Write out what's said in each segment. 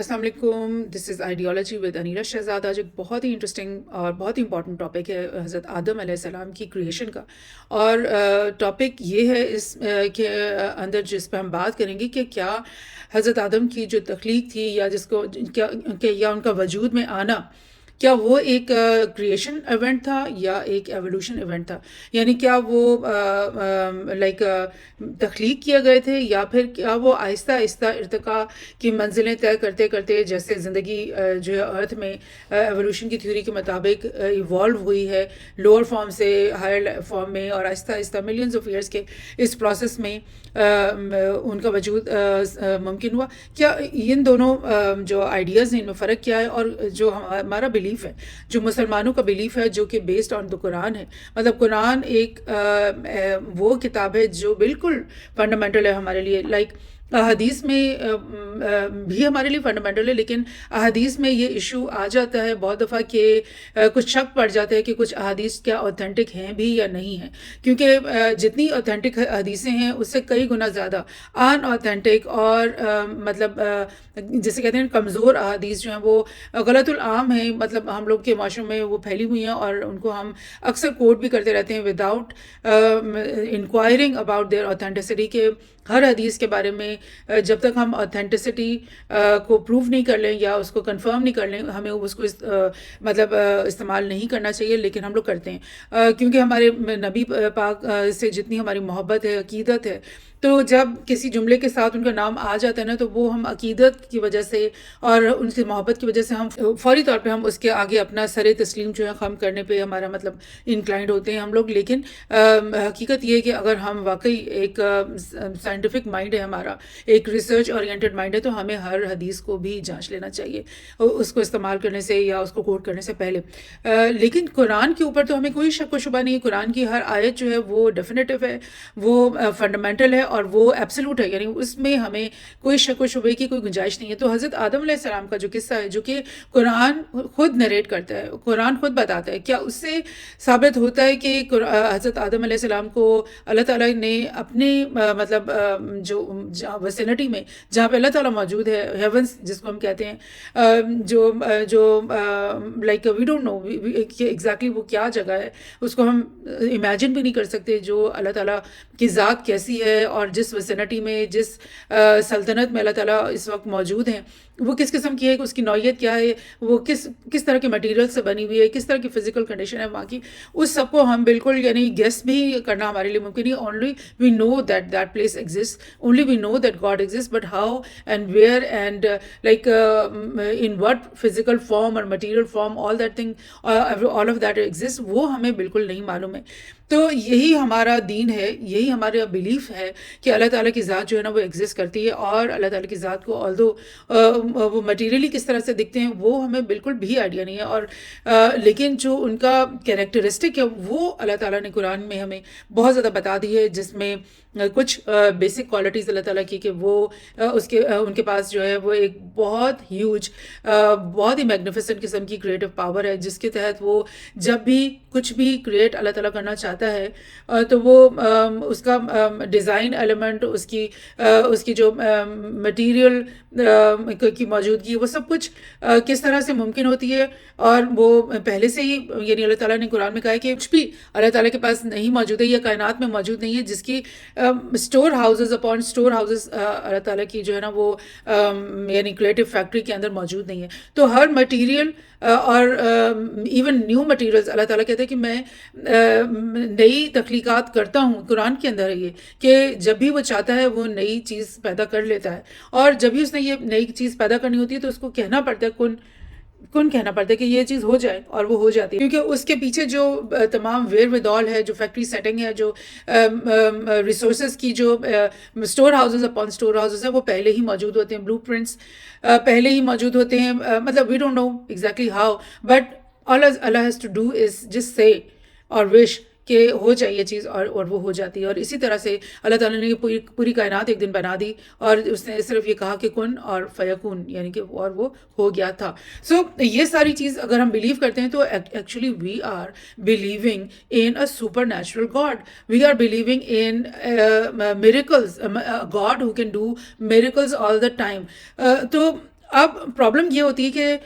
السلام علیکم، دس از ideology with انیرا Shahzad. آج ایک بہت ہی انٹرسٹنگ اور بہت ہی امپورٹنٹ ٹاپک ہے حضرت آدم علیہ السلام کی کریشن کا، اور ٹاپک یہ ہے اس کے اندر جس پہ ہم بات کریں گے کہ کیا حضرت آدم کی جو تخلیق تھی یا جس کو یا ان کا وجود میں آنا، کیا وہ ایک کریشن ایونٹ تھا یا ایک ایولیوشن ایونٹ تھا؟ یعنی کیا وہ لائک تخلیق کیے گئے تھے، یا پھر کیا وہ آہستہ آہستہ ارتقاء کی منزلیں طے کرتے کرتے، جیسے زندگی جو ہے ارتھ میں ایولیوشن کی تھیوری کے مطابق ایوالو ہوئی ہے لوور فارم سے ہائر فارم میں، اور آہستہ آہستہ ملینز آف ایئرس کے اس پروسیس میں ان کا وجود ممکن ہوا؟ کیا ان دونوں جو آئیڈیاز ہیں ان میں فرق کیا ہے؟ اور جو ہمارا بلیف ہے، جو مسلمانوں کا بلیف ہے، جو کہ بیسڈ آن دا قرآن ہے، مطلب قرآن ایک وہ کتاب ہے جو بالکل فنڈامنٹل ہے ہمارے لیے، لائک احادیث میں بھی ہمارے لیے فنڈامنٹل ہے، لیکن احادیث میں یہ ایشو آ جاتا ہے بہت دفعہ کہ کچھ شک پڑ جاتا ہے کہ کچھ احادیث کیا اوتھینٹک ہیں بھی یا نہیں ہیں، کیونکہ جتنی اوتھینٹک حدیثیں ہیں اس سے کئی گنا زیادہ ان اوتھینٹک اور مطلب جسے کہتے ہیں کمزور احادیث جو ہیں وہ غلط العام ہیں، مطلب ہم لوگ کے معاشرے میں وہ پھیلی ہوئی ہیں، اور ان کو ہم اکثر کوٹ بھی کرتے رہتے ہیں without enquiring about their authenticity, کہ ہر حدیث کے بارے میں جب تک ہم اوتھینٹسٹی کو پروو نہیں کر لیں یا اس کو کنفرم نہیں کر لیں، ہمیں اس کو مطلب استعمال نہیں کرنا چاہیے، لیکن ہم لوگ کرتے ہیں کیونکہ ہمارے نبی پاک سے جتنی ہماری محبت ہے، عقیدت ہے، تو جب کسی جملے کے ساتھ ان کا نام آ جاتا ہے نا، تو وہ ہم عقیدت کی وجہ سے اور ان کی محبت کی وجہ سے ہم فوری طور پہ ہم اس کے آگے اپنا سر تسلیم جو ہے خم کرنے پہ ہمارا مطلب انکلائنڈ ہوتے ہیں ہم لوگ۔ لیکن حقیقت یہ ہے کہ اگر ہم واقعی ایک سائنٹیفک مائنڈ ہے ہمارا، ایک ریسرچ اورینٹڈ مائنڈ ہے، تو ہمیں ہر حدیث کو بھی جانچ لینا چاہیے اس کو استعمال کرنے سے یا اس کو کوٹ کرنے سے پہلے۔ لیکن قرآن کے اوپر تو ہمیں کوئی شک و شبہ نہیں ہے، قرآن کی ہر آیت جو ہے وہ ڈیفینیٹو ہے، وہ فنڈامنٹل ہے، اور وہ ایبسلوٹ ہے، یعنی اس میں ہمیں کوئی شک و شبے کی کوئی گنجائش نہیں ہے۔ تو حضرت آدم علیہ السلام کا جو قصہ ہے، جو کہ قرآن خود نریٹ کرتا ہے، قرآن خود بتاتا ہے، کیا اس سے ثابت ہوتا ہے کہ حضرت آدم علیہ السلام کو اللہ تعالیٰ نے اپنے مطلب جو وسینٹی میں جہاں پہ اللہ تعالیٰ موجود ہے، ہیونس جس کو ہم کہتے ہیں، جو لائک وی ڈونٹ نو کہ ایگزیکٹلی وہ کیا جگہ ہے، اس کو ہم امیجن بھی نہیں کر سکتے، جو اللہ تعالیٰ کی ذات کیسی ہے، اور جس وسینٹی میں، جس سلطنت میں اللہ تعالیٰ اس وقت موجود ہیں، وہ کس قسم کی ہے، اس کی نوعیت کیا ہے، وہ کس طرح کے مٹیریل سے بنی ہوئی ہے، کس طرح کی فزیکل کنڈیشن ہے وہاں کی، اس سب کو ہم بالکل یعنی گیس بھی کرنا ہمارے لیے ممکن نہیں۔ Only we know that that place exist, only we know that God exist, but how and where and like in what physical form اور material form all that thing all of that exist, وہ ہمیں بالکل نہیں معلوم ہے۔ تو یہی ہمارا دین ہے، یہی ہمارا بلیف ہے کہ اللہ تعالیٰ کی ذات جو ہے نا وہ ایگزسٹ کرتی ہے، اور اللہ تعالیٰ کی ذات کو آلدو وہ مٹیریلی کس طرح سے دکھتے ہیں وہ ہمیں بالکل بھی آئیڈیا نہیں ہے، اور لیکن جو ان کا کیریکٹرسٹک ہے وہ اللہ تعالیٰ نے قرآن میں ہمیں بہت زیادہ بتا دی ہے، جس میں کچھ بیسک کوالٹیز اللہ تعالیٰ کی، کہ وہ ان کے پاس جو ہے وہ ایک بہت ہیوج بہت ہی میگنیفیسنٹ قسم کی کریٹو پاور ہے، جس کے تحت وہ جب بھی کچھ بھی کریٹ اللہ تعالیٰ کرنا چاہتا ہے تو وہ اس کا ڈیزائن ایلیمنٹ، اس کی جو مٹیریل کی موجودگی، وہ سب کچھ کس طرح سے ممکن ہوتی ہے، اور وہ پہلے سے ہی یعنی اللہ تعالیٰ نے قرآن میں کہا ہے کہ کچھ بھی اللہ تعالیٰ کے پاس نہیں موجود ہے یا کائنات میں موجود نہیں ہے جس کی store houses upon store houses اللہ تعالیٰ کی جو ہے نا وہ یعنی کریٹو فیکٹری کے اندر موجود نہیں ہے۔ تو ہر مٹیریل اور ایون نیو مٹیریلز اللہ تعالیٰ کہتے ہیں کہ میں نئی تخلیقات کرتا ہوں، قرآن کے اندر ہے یہ کہ جب بھی وہ چاہتا ہے وہ نئی چیز پیدا کر لیتا ہے، اور جب بھی اس نے یہ نئی چیز پیدا کرنی ہوتی ہے تو اس کو کہنا پڑتا ہے کن کہنا پڑتا ہے کہ یہ چیز ہو جائے، اور وہ ہو جاتی ہے، کیونکہ اس کے پیچھے جو تمام ویئر ودال ہے، جو فیکٹری سیٹنگ ہے، جو ریسورسز کی جو store houses upon store houses ہیں، وہ پہلے ہی موجود ہوتے ہیں، بلو پرنٹس پہلے ہی موجود ہوتے ہیں، مطلب we don't know exactly how, but all Allah has to do is just say اور wish کہ ہو جائے یہ چیز، اور وہ ہو جاتی ہے۔ اور اسی طرح سے اللہ تعالیٰ نے یہ پوری کائنات ایک دن بنا دی، اور اس نے صرف یہ کہا کہ کن اور فیکون، یعنی کہ اور وہ ہو گیا تھا۔ سو یہ ساری چیز اگر ہم بلیو کرتے ہیں تو actually we are believing in a supernatural God, we are believing in miracles, God who can do miracles all the time. تو اب پرابلم یہ ہوتی ہے کہ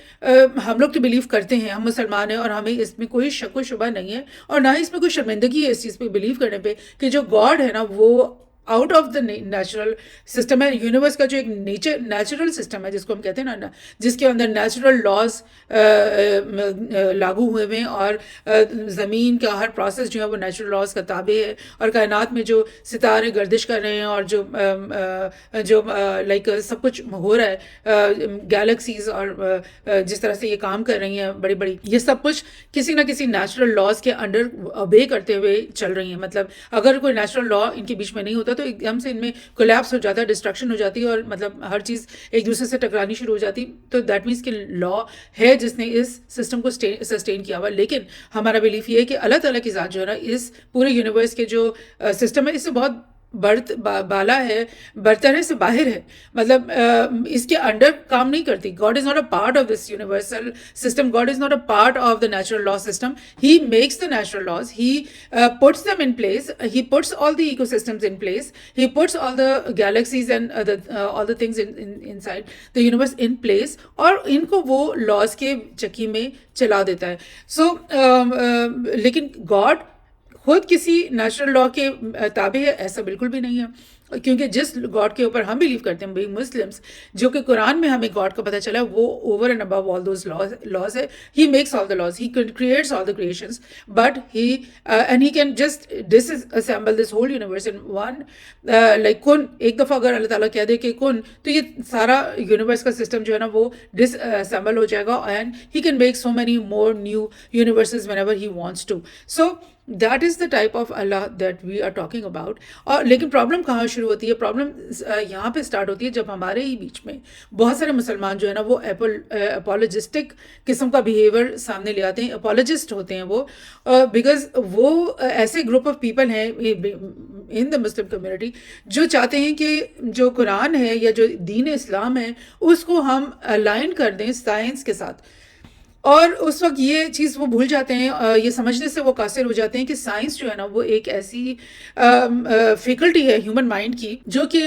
ہم لوگ تو بلیو کرتے ہیں، ہم مسلمان ہیں اور ہمیں اس میں کوئی شک و شبہ نہیں ہے، اور نہ ہی اس میں کوئی شرمندگی ہے اس چیز پہ بلیو کرنے پہ کہ جو گاڈ ہے نا وہ out of the natural system ہے، یونیورس کا جو ایک نیچرل سسٹم ہے جس کو ہم کہتے ہیں نا، جس کے اندر نیچرل لاز لاگو ہوئے ہوئے ہیں، اور زمین کا ہر پروسیس جو ہے وہ نیچرل لاز کا تابع ہے، اور کائنات میں جو ستارے گردش کر رہے ہیں اور جو لائک سب کچھ ہو رہا ہے، گیلیکسیز اور جس طرح سے یہ کام کر رہی ہیں بڑی بڑی، یہ سب کچھ کسی نہ کسی نیچرل لاز کے انڈر اوبے کرتے ہوئے چل رہی ہیں. مطلب اگر کوئی نیچرل لا ان کے بیچ میں نہیں ہوتا تو ایک دم سے ان میں کولیپس ہو جاتا ہے، ڈسٹرکشن ہو جاتی ہے، اور مطلب ہر چیز ایک دوسرے سے ٹکرانی شروع ہو جاتی. تو دیٹ مینس کہ لا ہے جس نے اس سسٹم کو سسٹین کیا ہوا. لیکن ہمارا بلیف یہ ہے کہ اللہ تعالیٰ کی ذات جو ہے نا اس پورے یونیورس کے جو سسٹم ہے اس سے بہت بالا ہے، برتر ہے، سے باہر ہے. مطلب اس کے انڈر کام نہیں کرتی. God is not a part of this universal system. God is not a part of the natural law system. He makes the natural laws. He puts them in place. He puts all the ecosystems in place. He puts all the galaxies and all the things inside the universe in place, اور ان کو وہ laws کے چکی میں چلا دیتا ہے. سو لیکن گاڈ خود کسی نیچرل لا کے تابع ہے ایسا بالکل بھی نہیں ہے، کیونکہ جس گاڈ کے اوپر ہم بلیو کرتے ہیں بھائی مسلمس، جو کہ قرآن میں ہمیں گاڈ کا پتہ چلا ہے وہ over and above all those laws ہے. He makes all the laws. He creates all the creations, but he and he can just disassemble this whole universe in one. Like کن، ایک دفعہ اگر اللہ تعالیٰ کہہ دے کہ کن، تو یہ سارا یونیورس کا سسٹم جو ہے نا وہ ڈس اسمبل ہو جائے گا، and he can make so many more new universes whenever he wants to. So that is the type of اللہ that we are talking about. اور لیکن پرابلم کہاں شروع ہوتی ہے؟ پرابلم یہاں پہ اسٹارٹ ہوتی ہے جب ہمارے ہی بیچ میں بہت سارے مسلمان جو ہے نا وہ اپولوجسٹک قسم کا بیہیویئر سامنے لے آتے ہیں. اپولوجسٹ ہوتے ہیں وہ، بیکاز وہ ایسے گروپ آف پیپل ہیں ان دا مسلم کمیونٹی جو چاہتے ہیں کہ جو قرآن ہے یا جو دین اسلام ہے اس کو ہم الائن کر دیں سائنس کے ساتھ. اور اس وقت یہ چیز وہ بھول جاتے ہیں، یہ سمجھنے سے وہ قاصر ہو جاتے ہیں کہ سائنس جو ہے نا وہ ایک ایسی فیکلٹی ہے ہیومن مائنڈ کی جو کہ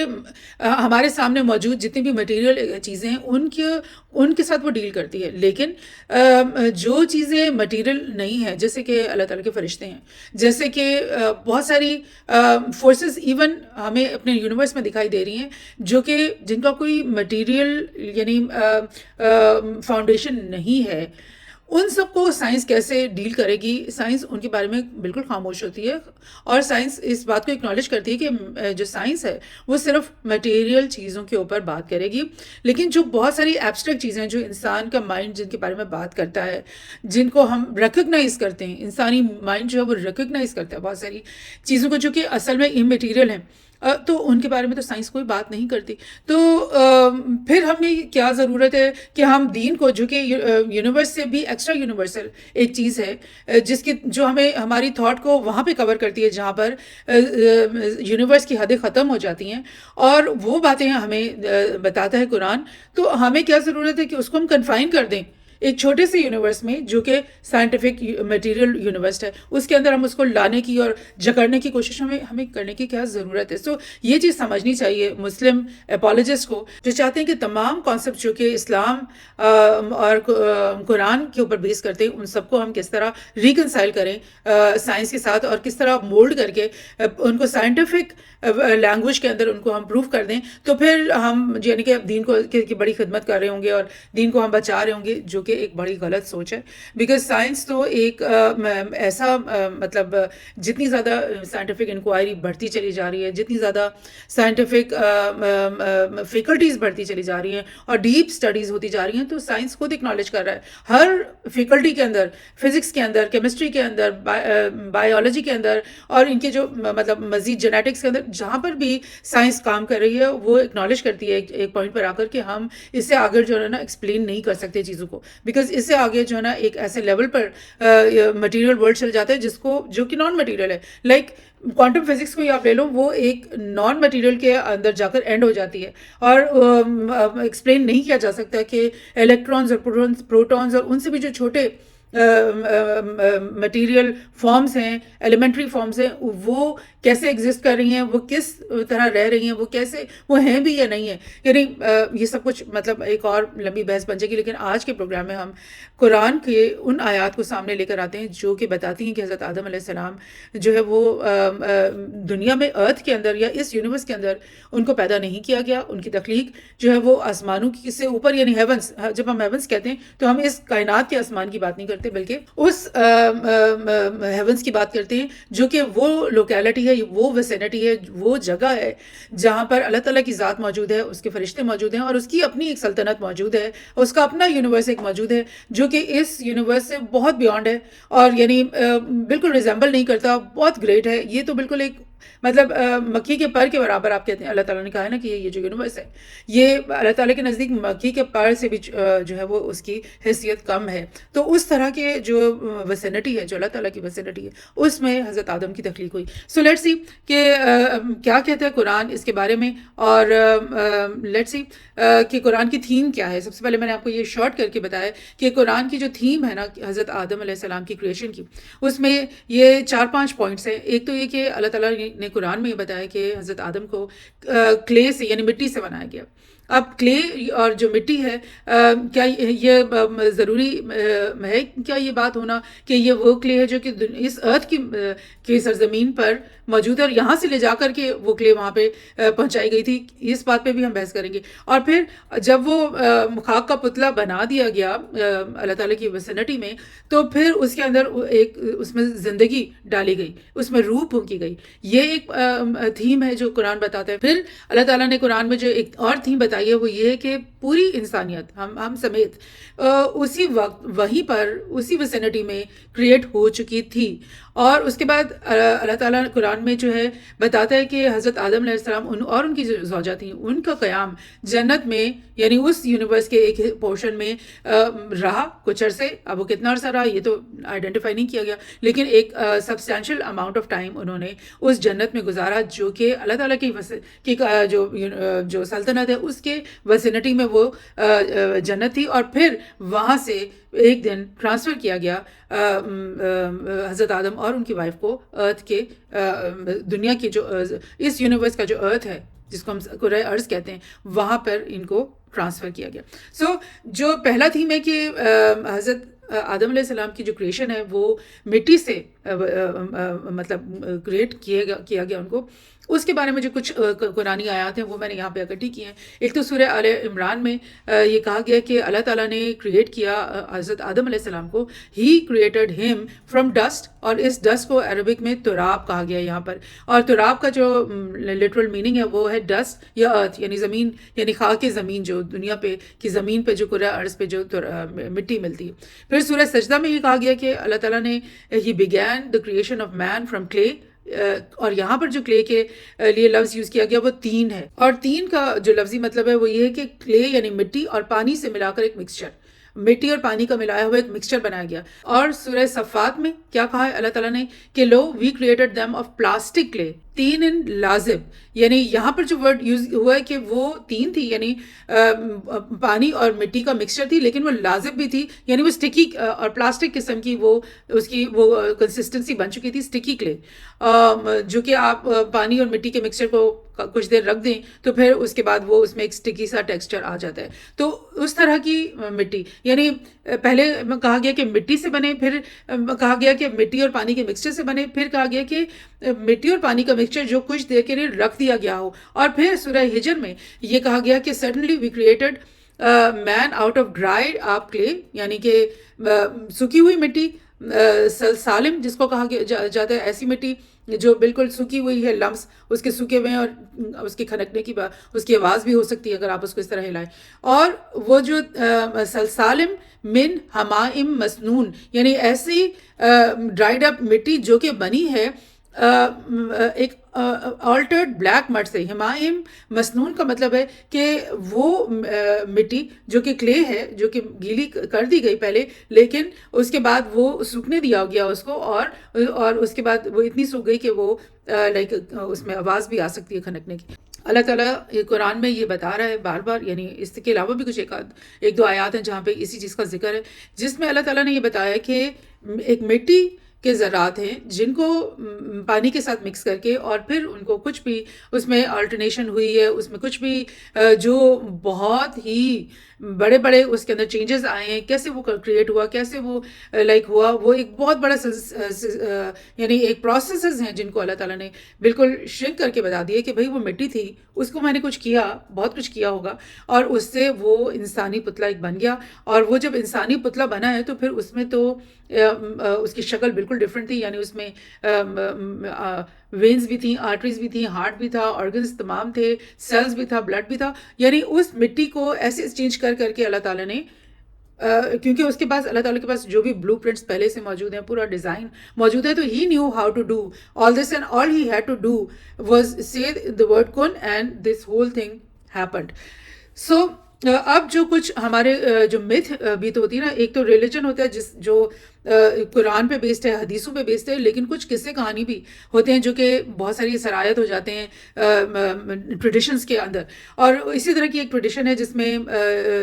ہمارے سامنے موجود جتنی بھی مٹیریل چیزیں ہیں ان کے ساتھ وہ ڈیل کرتی ہے. لیکن جو چیزیں مٹیریل نہیں ہیں، جیسے کہ اللہ تعالیٰ کے فرشتے ہیں، جیسے کہ بہت ساری فورسز ایون ہمیں اپنے یونیورس میں دکھائی دے رہی ہیں جو کہ جن کا کوئی مٹیریل یعنی فاؤنڈیشن نہیں ہے، ان سب کو سائنس کیسے ڈیل کرے گی؟ سائنس ان کے بارے میں بالکل خاموش ہوتی ہے، اور سائنس اس بات کو اکنالج کرتی ہے کہ جو سائنس ہے وہ صرف مٹیریل چیزوں کے اوپر بات کرے گی. لیکن جو بہت ساری ایبسٹریکٹ چیزیں جو انسان کا مائنڈ جن کے بارے میں بات کرتا ہے، جن کو ہم ریکگنائز کرتے ہیں، انسانی مائنڈ جو ہے وہ ریکگنائز کرتا ہے بہت ساری چیزوں کو جو کہ اصل میں اممیٹیریل ہیں، تو ان کے بارے میں تو سائنس کوئی بات نہیں کرتی. تو پھر ہمیں کیا ضرورت ہے کہ ہم دین کو، جو کہ یونیورس سے بھی ایکسٹرا یونیورسل ایک چیز ہے جس کی جو ہمیں ہماری تھاٹ کو وہاں پہ کور کرتی ہے جہاں پر یونیورس کی حدیں ختم ہو جاتی ہیں، اور وہ باتیں ہمیں بتاتا ہے قرآن. تو ہمیں کیا ضرورت ہے کہ اس کو ہم کنفائن کر دیں ایک چھوٹے سے یونیورس میں جو کہ سائنٹیفک میٹیریل یونیورس ہے، اس کے اندر ہم اس کو لانے کی اور جکڑنے کی کوشش ہمیں کرنے کی کیا ضرورت ہے؟ سو یہ چیز سمجھنی چاہیے مسلم اپولوجسٹ کو، جو چاہتے ہیں کہ تمام کانسیپٹ جو کہ اسلام اور قرآن کے اوپر بیس کرتے ہیں ان سب کو ہم کس طرح ریکنسائل کریں سائنس کے ساتھ، اور کس طرح مولڈ کر کے ان کو سائنٹیفک لینگویج کے اندر ان کو ہم پروف کر دیں. تو پھر ہم یعنی کہ دین کو کی بڑی خدمت کر رہے ہوں گے اور دین کو ہم بچا رہے ہوں گے، جو کہ ایک بڑی غلط سوچ ہے. بیکاز سائنس تو ایک ایسا مطلب جتنی زیادہ سائنٹیفک انکوائری بڑھتی چلی جا رہی ہے، جتنی زیادہ سائنٹیفک فیکلٹیز بڑھتی چلی جا رہی ہیں اور ڈیپ اسٹڈیز ہوتی جا رہی ہیں، تو سائنس خود اکنالج کر رہا ہے ہر فیکلٹی کے اندر، فزکس کے اندر، کیمسٹری کے اندر، بایولوجی کے اندر، اور ان کے جو مطلب مزید جینیٹکس کے اندر جہاں پر بھی سائنس کام کر رہی ہے وہ اکنالج کرتی ہے ایک پوائنٹ پر آ کر کہ ہم اس سے آگے جو ہے نا ایکسپلین نہیں کر سکتے چیزوں کو، بیکاز اس سے آگے جو ہے نا ایک ایسے لیول پر مٹیریل ورلڈ چل جاتا ہے جو کہ نان مٹیریل ہے. لائک کوانٹم فزکس کو ہی آپ لے لو، وہ ایک نان مٹیریل کے اندر جا کر اینڈ ہو جاتی ہے، اور ایکسپلین نہیں کیا جا سکتا کہ الیکٹرانز اور پروٹونز اور ان سے بھی جو چھوٹے مٹیریل فارمز ہیں، ایلیمنٹری فارمز ہیں، وہ کیسے ایگزسٹ کر رہی ہیں، وہ کس طرح رہ رہی ہیں، وہ کیسے وہ ہیں بھی یا نہیں ہیں. یعنی یہ سب کچھ مطلب ایک اور لمبی بحث بن جائے گی، لیکن آج کے پروگرام میں ہم قرآن کے ان آیات کو سامنے لے کر آتے ہیں جو کہ بتاتی ہیں کہ حضرت آدم علیہ السلام جو ہے وہ دنیا میں ارتھ کے اندر یا اس یونیورس کے اندر ان کو پیدا نہیں کیا گیا. ان کی تخلیق جو ہے وہ آسمانوں کی سے اوپر یعنی ہیونس، جب ہم ہیونس کہتے ہیں تو ہم اس کائنات کے آسمان کی بات نہیں کرتے بلکہ اس ہیونس کی بات کرتے ہیں جو کہ وہ لوکیلٹی ہے، وہ ویسینٹی ہے، وہ جگہ ہے جہاں پر اللہ تعالیٰ کی ذات موجود ہے، اس کے فرشتے موجود ہیں اور اس کی اپنی ایک سلطنت موجود ہے، اس کا اپنا یونیورس ایک موجود ہے جو کہ اس یونیورس سے بہت بیونڈ ہے اور یعنی بالکل ریزمبل نہیں کرتا، بہت گریٹ ہے. یہ تو بالکل ایک مطلب مکھی کے پر کے برابر آپ کہتے ہیں. اللہ تعالیٰ نے کہا ہے نا کہ یہ جو یونیورس ہے یہ اللہ تعالیٰ کے نزدیک مکھی کے پر سے بھی جو ہے وہ اس کی حیثیت کم ہے. تو اس طرح کے جو ویسینٹی ہے، جو اللہ تعالیٰ کی ویسینٹی ہے، اس میں حضرت آدم کی تخلیق ہوئی. سو لیٹس سی کہ کیا کہتا ہے قرآن اس کے بارے میں، اور لیٹس سی کہ قرآن کی تھیم کیا ہے. سب سے پہلے میں نے آپ کو یہ شارٹ کر کے بتایا کہ قرآن کی جو تھیم ہے نا حضرت آدم علیہ السلام کی کریشن کی، اس میں یہ 4-5 پوائنٹس ہیں. ایک تو یہ کہ اللہ تعالیٰ نے قرآن میں یہ بتایا کہ حضرت آدم کو کلے سے یعنی مٹی سے بنایا گیا. اب کلے اور جو مٹی ہے، کیا یہ ضروری ہے کیا یہ بات ہونا کہ یہ وہ کلے ہے جو کہ اس ارتھ کی سرزمین پر موجود ہے اور یہاں سے لے جا کر کے وہ کلے وہاں پہ پہنچائی گئی تھی؟ اس بات پہ بھی ہم بحث کریں گے. اور پھر جب وہ خاک کا پتلا بنا دیا گیا اللہ تعالیٰ کی ویسینٹی میں، تو پھر اس کے اندر ایک اس میں زندگی ڈالی گئی، اس میں روح پھونکی گئی. یہ ایک تھیم ہے جو قرآن بتاتا ہے. پھر اللہ تعالیٰ نے قرآن میں جو ایک اور تھیم بتائی ہے وہ یہ ہے کہ پوری انسانیت ہم سمیت اسی وقت وہیں پر اسی ویسینٹی میں کریٹ ہو چکی تھی. اور اس کے بعد اللہ تعالیٰ قرآن میں جو ہے بتاتا ہے کہ حضرت آدم علیہ السلام اور ان کی جو زوجہ تھیں ان کا قیام جنت میں یعنی اس یونیورس کے ایک پورشن میں رہا کچھ عرصے. اب وہ کتنا عرصہ رہا یہ تو آئیڈینٹیفائی نہیں کیا گیا، لیکن ایک سبسٹینشیل اماؤنٹ آف ٹائم انہوں نے اس جنت میں گزارا جو کہ اللہ تعالیٰ کی جو سلطنت ہے اس کے ویسینٹی میں وہ جنت تھی. اور پھر وہاں سے ایک دن ٹرانسفر کیا گیا حضرت آدم اور ان کی وائف کو ارتھ کے دنیا کی جو اس یونیورس کا جو ارتھ ہے جس کو ہم کرۂ ارض کہتے ہیں وہاں پر ان کو ٹرانسفر کیا گیا. سو جو پہلا تھیم ہے کہ حضرت آدم علیہ السلام کی جو کریشن ہے وہ مٹی سے مطلب کریٹ کیا گیا ان کو. اس کے بارے میں جو کچھ قرآنی آیات ہیں وہ میں نے یہاں پہ اکٹھی کی ہیں. ایک تو سورہ آل عمران میں یہ کہا گیا کہ اللہ تعالیٰ نے کریٹ کیا حضرت آدم علیہ السلام کو، ہی کریٹڈ ہم فرام ڈسٹ، اور اس ڈسٹ کو عربک میں تراب کہا گیا یہاں پر. اور تراب کا جو لٹرل میننگ ہے وہ ہے ڈسٹ یا ارتھ یعنی زمین، یعنی خاک زمین جو دنیا پہ کی زمین پہ جو کرۂ ارض پہ جو مٹی ملتی ہے. پھر سورہ سجدہ میں یہ کہا گیا کہ اللہ تعالیٰ نے ہی begin the creation of man from clay, اور یہاں پر جو کلے کے لیے لفظ یوز کیا گیا وہ تین ہے. اور تین کا جو لفظی مطلب ہے وہ یہ ہے کہ کلے یعنی مٹی اور پانی سے ملا کر ایک مکسچر، مٹی اور پانی کا ملایا ہوا ایک مکسچر بنایا گیا. اور سورہ صفات میں کیا کہا ہے اللہ تعالیٰ نے کہ lo we created them of plastic clay, تین ان لازم، یعنی یہاں پر جو ورڈ یوز ہوا ہے کہ وہ تین تھی یعنی پانی اور مٹی کا مکسچر تھی، لیکن وہ لازم بھی تھی یعنی وہ سٹکی اور پلاسٹک قسم کی وہ اس کی وہ کنسسٹنسی بن چکی تھی سٹکی کلے، جو کہ آپ پانی اور مٹی کے مکسچر کو کچھ دیر رکھ دیں تو پھر اس کے بعد وہ اس میں ایک سٹکی سا ٹیکسچر آ جاتا ہے. تو اس طرح کی مٹی یعنی پہلے کہا گیا کہ مٹی سے بنے، پھر کہا گیا کہ مٹی اور پانی کے مکسچر سے بنے، پھر کہا گیا کہ مٹی اور پانی کا مکسچر جو کچھ دیر کے لیے رکھ دیا گیا ہو. اور پھر سورہ ہجر میں یہ کہا گیا کہ suddenly we created man out of dried up clay, یعنی کہ سوکھی ہوئی مٹی، سالم جس کو کہا جاتا ہے ایسی مٹی جو بالکل سوکھی ہوئی ہے، لمس اس کے سوکھے ہوئے ہیں اور اس کے کھنکنے کی اس کی آواز بھی ہو سکتی ہے اگر آپ اس کو اس طرح ہلائیں. اور وہ جو سالم من حمائم مسنون یعنی ایسی ڈرائیڈ اپ مٹی جو کہ بنی ہے ایک آلٹرڈ بلیک مڈ سے. حمائم مسنون کا مطلب ہے کہ وہ مٹی جو کہ کلے ہے جو کہ گیلی کر دی گئی پہلے، لیکن اس کے بعد وہ سوکھنے دیا گیا اس کو، اور اس کے بعد وہ اتنی سوکھ گئی کہ وہ لائک اس میں آواز بھی آ سکتی ہے کھنکنے کی. اللہ تعالیٰ قرآن میں یہ بتا رہا ہے بار بار، یعنی اس کے علاوہ بھی کچھ ایک دو آیات ہیں جہاں پہ اسی چیز کا ذکر ہے، جس میں اللہ تعالیٰ نے یہ بتایا کہ ایک مٹی کے ذرات ہیں جن کو پانی کے ساتھ مکس کر کے اور پھر ان کو کچھ بھی اس میں آلٹرنیشن ہوئی ہے، اس میں کچھ بھی جو بہت ہی بڑے بڑے اس کے اندر چینجز آئے ہیں، کیسے وہ کریٹ ہوا، کیسے وہ لائک ہوا، وہ ایک بہت بڑا یعنی ایک پروسیسز ہیں جن کو اللہ تعالیٰ نے بالکل شرنک کر کے بتا دیا کہ بھئی وہ مٹی تھی، اس کو میں نے کچھ کیا، بہت کچھ کیا ہوگا، اور اس سے وہ انسانی پتلا ایک بن گیا، اور وہ جب انسانی پتلا بنا ہے تو پھر اس میں تو اس کی شکل بالکل ڈیفرنٹ تھی، یعنی اس میں وینز بھی تھیں، آرٹریز بھی تھیں، ہارٹ بھی تھا، آرگنز تمام تھے، سیلز بھی تھا، بلڈ بھی تھا، یعنی اس مٹی کو ایسے چینج کر کر کے اللہ تعالیٰ نے کیونکہ اس کے پاس اللہ تعالیٰ کے پاس جو بھی بلو پرنٹس پہلے سے موجود ہیں، پورا ڈیزائن موجود ہے، تو he knew how to do all this, and all he had to do was say the word کن and this whole thing happened. So اب جو کچھ ہمارے جو میتھ بھی تو ہوتی ہے نا، ایک تو ریلیجن ہوتا ہے جو قرآن پہ بیسڈ ہے، حدیثوں پہ بیسڈ ہے، لیکن کچھ قصے کہانی بھی ہوتے ہیں جو کہ بہت ساری سرایت ہو جاتے ہیں ٹریڈیشنز کے اندر. اور اسی طرح کی ایک ٹریڈیشن ہے جس میں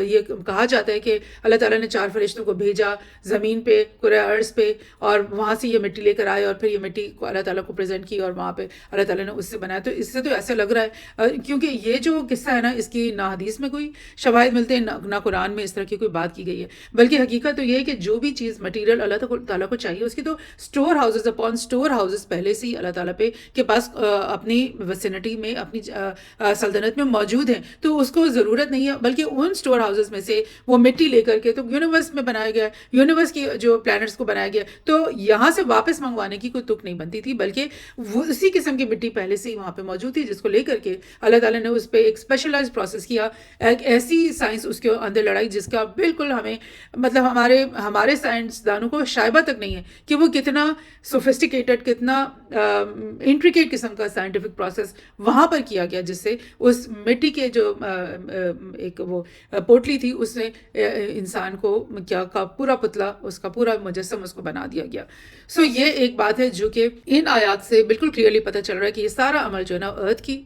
یہ کہا جاتا ہے کہ اللہ تعالیٰ نے 4 فرشتوں کو بھیجا زمین پہ، کرۂ ارض پہ، اور وہاں سے یہ مٹی لے کر آئے، اور پھر یہ مٹی کو اللہ تعالیٰ کو پریزنٹ کی، اور وہاں پہ اللہ تعالیٰ نے اس سے بنایا. تو اس سے تو ایسا لگ رہا ہے کیونکہ یہ جو قصہ ہے نا، اس کی نہ حدیث میں کوئی شواہد ملتے ہیں، نہ قرآن میں اس طرح کی کوئی بات کی گئی ہے، بلکہ حقیقت تو یہ ہے کہ جو بھی چیز مٹیریل اللہ تعالیٰ کو چاہیے، اس کی تو store houses upon store houses پہلے سے ہی اللہ تعالیٰ کے پاس اپنی وسینٹی میں، اپنی سلطنت میں موجود ہیں، تو اس کو ضرورت نہیں ہے، بلکہ ان اسٹور ہاؤسز میں سے وہ مٹی لے کر کے تو یونیورس میں بنایا گیا، یونیورس کی جو پلانٹس کو بنایا گیا، تو یہاں سے واپس منگوانے کی کوئی تک نہیں بنتی تھی، بلکہ وہ اسی قسم کی مٹی پہلے سے ہی وہاں پہ موجود تھی، جس کو لے کر کے اللہ تعالیٰ نے اس پہ ایک اسپیشلائز پروسیس کیا، ایک ایسی سائنس اس کے اندر لڑائی جس کا بالکل ہمیں مطلب ہمارے سائنسدانوں کو شائبہ تک نہیں ہے کہ وہ کتنا سوفسٹیکیٹڈ، کتنا انٹریکیٹ قسم کا سائنٹیفک پروسیس وہاں پر کیا گیا، جس سے اس مٹی کے جو ایک وہ پوٹلی تھی، اس نے انسان کو کیا کا پورا پتلا، اس کا پورا مجسم اس کو بنا دیا گیا. سو یہ ایک بات ہے جو کہ ان آیات سے بالکل کلیئرلی پتہ چل رہا ہے کہ یہ سارا عمل جو ہے نا ارتھ کی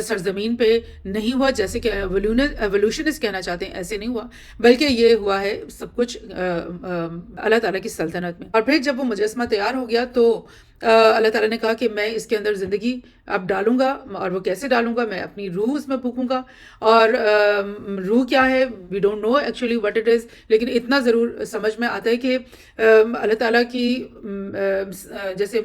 سرزمین پہ نہیں ہوا جیسے کہ ایولیوشنسٹ کہنا چاہتے ہیں، ایسے نہیں ہوا، بلکہ یہ ہوا ہے سب کچھ اللہ تعالیٰ کی سلطنت میں. اور پھر جب وہ مجسمہ تیار ہو گیا تو اللہ تعالیٰ نے کہا کہ میں اس کے اندر زندگی اب ڈالوں گا، اور وہ کیسے ڈالوں گا، میں اپنی روح اس میں پھونکوں گا. اور روح کیا ہے، we don't know actually what it is, لیکن اتنا ضرور سمجھ میں آتا ہے کہ اللہ تعالیٰ کی جیسے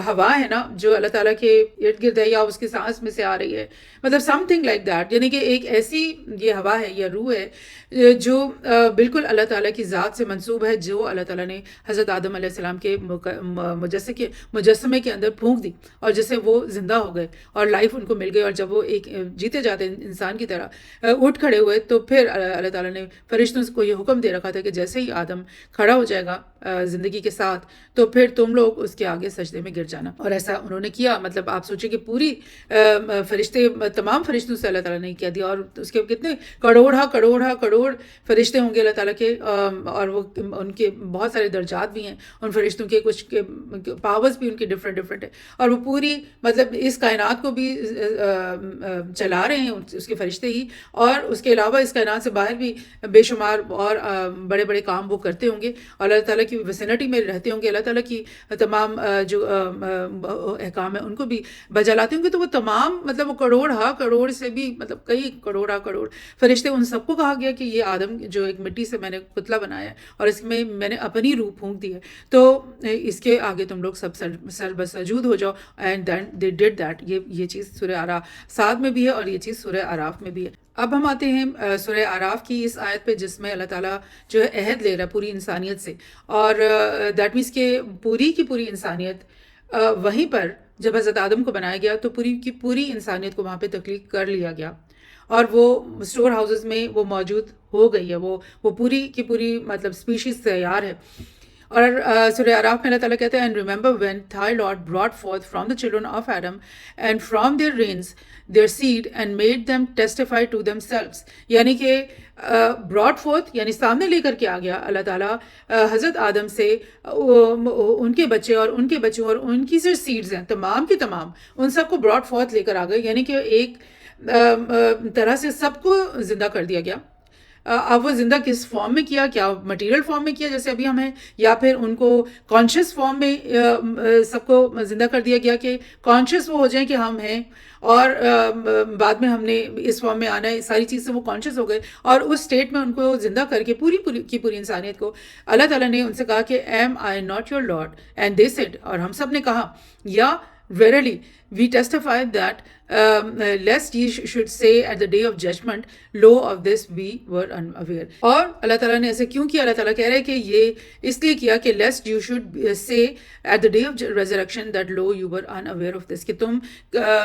ہوا ہے نا جو اللہ تعالیٰ کے ارد گرد ہے، یا اس کی سانس میں سے آ رہی ہے، مطلب سم تھنگ لائک دیٹ، یعنی کہ ایک ایسی یہ ہوا ہے یا روح ہے جو بالکل اللہ تعالیٰ کی ذات سے منسوب ہے، جو اللہ تعالیٰ نے حضرت آدم علیہ السلام کے مجسمے کے اندر پھونک دی، اور جس سے وہ زندہ ہو گئے اور لائف ان کو مل گئی. اور جب وہ ایک جیتے جاتے انسان کی طرح اٹھ کھڑے ہوئے، تو پھر اللہ تعالیٰ نے فرشتوں کو یہ حکم دے رکھا تھا کہ جیسے ہی آدم کھڑا ہو جائے گا زندگی کے ساتھ، تو پھر تم لوگ اس کے آگے سجدے میں گر جانا. اور ایسا انہوں نے کیا. مطلب آپ سوچیں کہ پوری فرشتے، تمام فرشتوں سے اللہ تعالیٰ نے کیا دیا، اور اس کے کتنے کروڑ فرشتے ہوں گے اللہ تعالیٰ کے، اور وہ ان کے بہت سارے درجات بھی ہیں ان فرشتوں کے، کچھ کے پاورز بھی ان کی ڈفرینٹ ہے، اور وہ پوری مطلب اس کائنات کو بھی چلا رہے ہیں اس کے فرشتے ہی، اور اس کے علاوہ اس کائنات سے باہر بھی بے شمار اور بڑے بڑے کام وہ کرتے ہوں گے، اور اللہ تعالیٰ کی ویسینٹی میں رہتے ہوں گے، اللہ تعالیٰ کی تمام جو احکام ہیں ان کو بھی بجا لاتے ہوں گے. تو وہ تمام مطلب وہ کروڑ سے بھی مطلب کئی کروڑ فرشتے، ان سب کو کہا گیا کہ یہ آدم جو ایک مٹی سے میں نے پتلا بنایا ہے اور اس میں نے اپنی روح پھونک دی ہے، تو اس کے آگے تم لوگ سب سر بسجود ہو جاؤ. And then they did that. یہ چیز سورہ اعراف 7 میں بھی ہے، اور یہ چیز سورہ اعراف میں بھی ہے. اب ہم آتے ہیں سورہ اعراف کی اس آیت پہ، جس میں اللہ تعالیٰ جو ہے عہد لے رہا ہے پوری انسانیت سے، اور دیٹ مینس کہ پوری کی پوری انسانیت وہیں پر جب حضرت آدم کو بنایا گیا تو پوری کی پوری انسانیت کو وہاں پہ تخلیق کر لیا گیا، اور وہ اسٹور ہاؤسز میں وہ موجود ہو گئی ہے، وہ پوری کی پوری مطلب اسپیشیز تیار ہے. اور سورہ اعراف میں اللہ تعالیٰ کہتے ہیں، and remember when thy Lord brought forth from the children of Adam and from their reins their seed and made them testify to themselves. یعنی کہ brought forth یعنی سامنے لے کر کے آ گیا اللہ تعالیٰ حضرت آدم سے ان کے بچے اور ان کے بچوں اور ان کی جو سیڈز ہیں تمام کی تمام، ان سب کو brought forth لے کر آ گئے. یعنی کہ ایک طرح سے سب کو زندہ کر دیا گیا. اب وہ زندہ کس فارم میں کیا, کیا مٹیریل فارم میں کیا جیسے ابھی ہم ہیں, یا پھر ان کو کانشیس فارم میں سب کو زندہ کر دیا گیا کہ کانشیس وہ ہو جائیں کہ ہم ہیں, اور بعد میں ہم نے اس فارم میں آنا ہے, ساری چیز سے وہ کانشیس ہو گئے, اور اس اسٹیٹ میں ان کو زندہ کر کے پوری انسانیت کو اللہ تعالیٰ نے ان سے کہا کہ am I not your Lord, and they said, اور ہم سب نے کہا یا verily we testify that lest ye should say at the day of judgment, lo of this we were unaware. اور اللہ تعالیٰ نے ایسے کیوں کیا؟ اللہ تعالیٰ کہہ رہے ہیں کہ یہ اس لیے کیا کہ lest you should say at the day of resurrection that lo you were unaware of this, کہ تم